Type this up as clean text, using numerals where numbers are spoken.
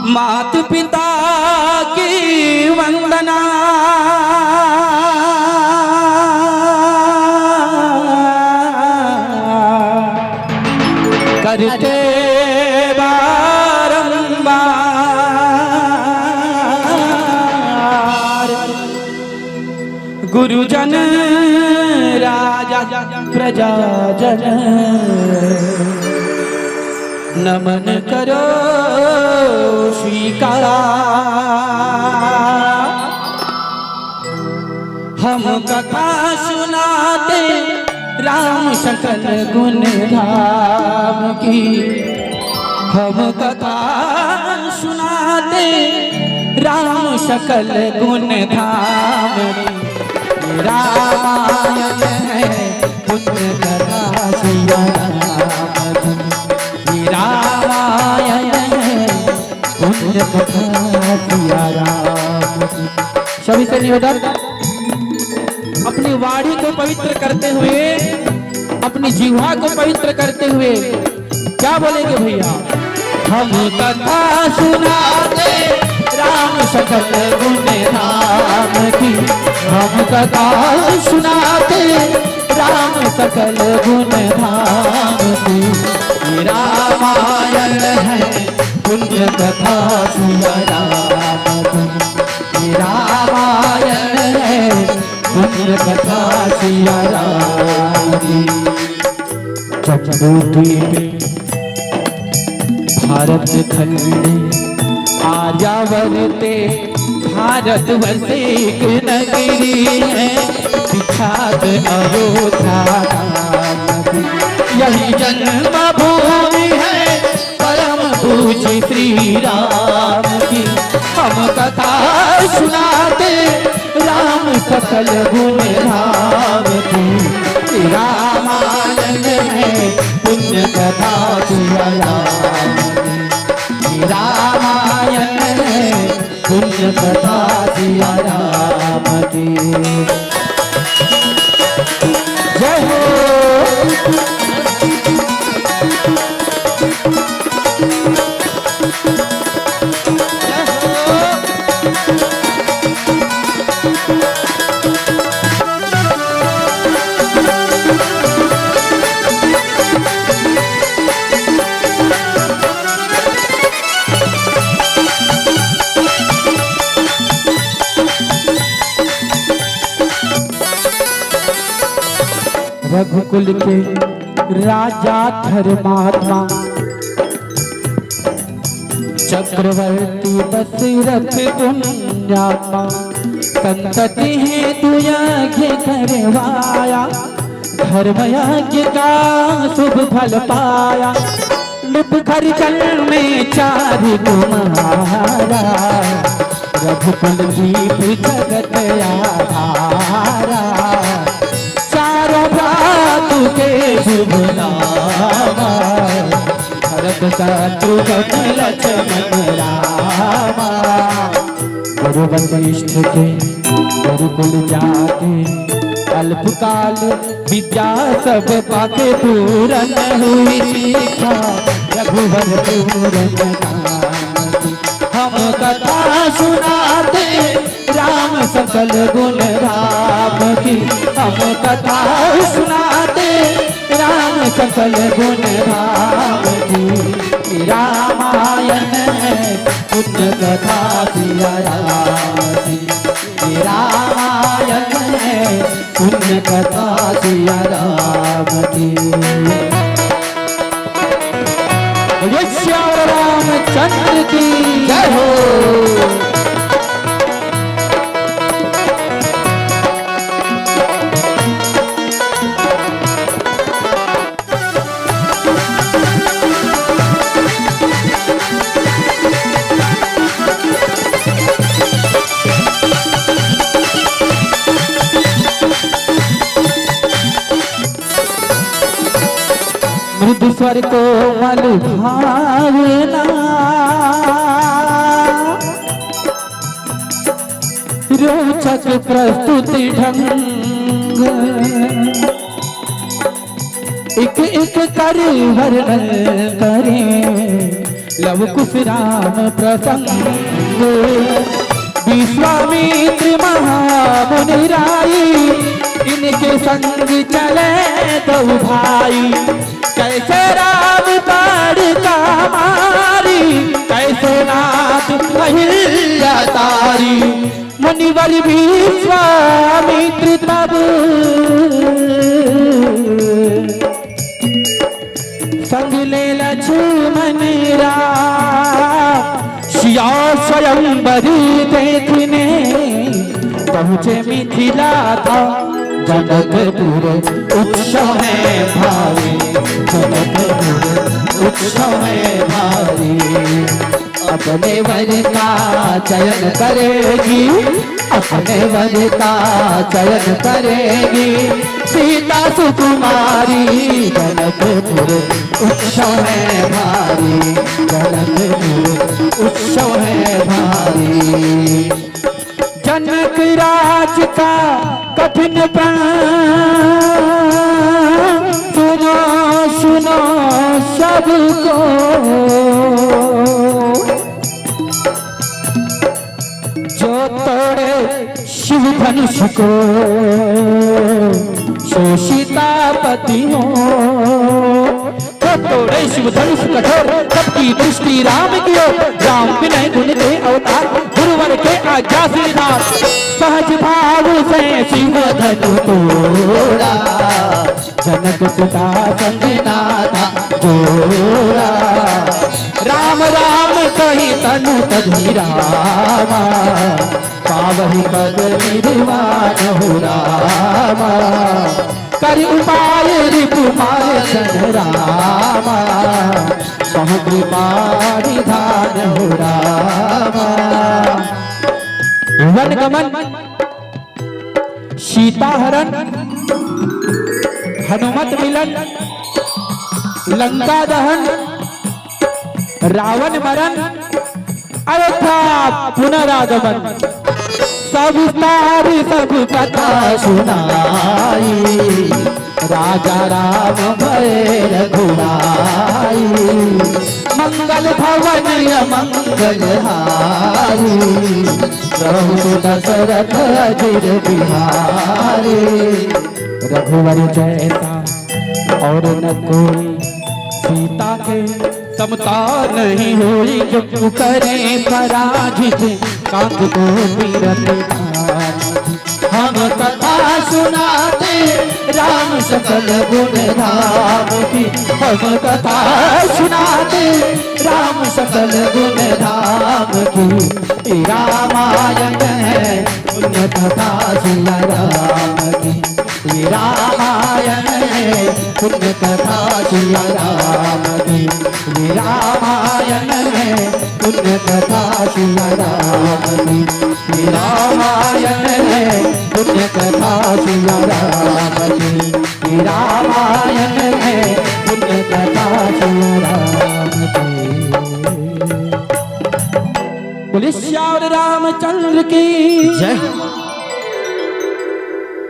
मात पिता की वंदना करते बारंबार, गुरुजन राजा प्रजाजन नमन करो स्वीकार। हम कथा सुनाते राम सकल गुण धाम की, हम कथा सुनाते राम सकल गुण धाम की। रामायण है पुण्य कथा सिया राम की, रामायण है पुण्य कथा सिया राम की। सभी से निवेदन, अपनी वाणी को पवित्र करते हुए, अपनी जीवा को पवित्र करते हुए क्या बोलेंगे भैया? हम कथा सुनाते राम सकल गुण धाम की, हम कथा सुनाते राम सकल गुण धाम की। रामायण है पुण्य कथा सिया राम की, रामायण है पुण्य कथा सिया राम की। जम्बूद्वीप भारत खंड आर्यावर्ते भारतवर्ष एक नगरी है, विख्यात अयोध्या नाम की। यही जन्म भूमि है परम पूज्य श्री राम की। हम कथा सुनाते राम सकल गुण धाम की। रामायण है पुण्य कथा सिया राम की, रामायण है पुण्य कथा सिया राम की। जय हो। रघुकुल के राजा धर्मात्मा चक्रवर्ती दशरथ पुण्यात्मा, संतति है तु यज्ञ करवाया, धर्म यज्ञ का शुभ फल पाया। निप खरचल में चार तुम्हारा, रघुकुल दीप जगत आधारा। चारों भ्रातु के शुभ नामा, भरत शत्रुघ्न लक्ष्मण रामा। गुरु वशिष्ठ के गुरुकुल जाके, अल्पकाल विद्या सब पाके पूरन हुई शिक्षा, रघुवर पूरन नाम की। हम कथा सुनाते राम सकल गुण धाम की, हम कथा सुनाते राम सकल गुण धाम की। रामायण है पुण्य कथा सिया राम की, रामायण है पुण्य कथा सिया राम की। श्याम रामचंद्र की जय हो। मृदु स्वर को मल भावना, रोचक प्रस्तुति ढंग, एक एक कर वर्णन करे लव कुश राम प्रसंग विश्वामित्र महामुनि राई इनके संग चले दो भाई कैसे राम ताड़का मारी कैसे नाथ अहिल्या तारी मुनिवर विश्वामित्र तब संग ले लक्ष्मण राम सिया स्वयंवर देखने पहुँचे मिथिला था जनकपुर उत्सव है भारी जनकपुर उत्सव है भारी अपने वर का चयन करेगी अपने वर का चयन करेगी सीता सुकुमारी जनकपुर उत्सव है भारी जनकपुर उत्सव है भारी जनक राज का कठिन प्राण सुनो सुनो सबको जो तोड़े शिव धनुष को सो सीतापति हो तोड़े शिव धनुष कठोर सबकी दृष्टि राम की ओर राम विनय गुण के अवतार गुरुवर के आज्ञा से सहज भाव से शिव धनु तोड़ा जनक सुता संग नाथा जोड़ा राम राम कही तनु तजी रामा पावहि पद निर्वाण हो रामा कर उपाय रिपुमार सन रामा बहु कृपा निधान हो रामा वन गमन सीता हरण हनुमत मिलन लंका दहन रावण मरण अयोध्या पुनरागमन सब सारी सब कथा सुनाई राजा राम भय रघुराई मंगल भवन मंगल हारी प्रभु दशरथ अजिर बिहारी रघुवर जैसा और न कोई सीता के समता नहीं हुई जो करे पराजित कांत को तीरथ हम कथा सुनाते राम सकल गुण धाम की हम कथा सुनाते राम सकल गुण धाम की रामायण है पुण्य कथा सिया राम की रामायण है पुण्य कथा सिया राम की रामायण है पुण्य कथा सिया राम की रामायण है पुण्य कथा सिया राम की रामायण है पुण्य कथा सिया राम की। बोले श्याम रामचंद्र की जय।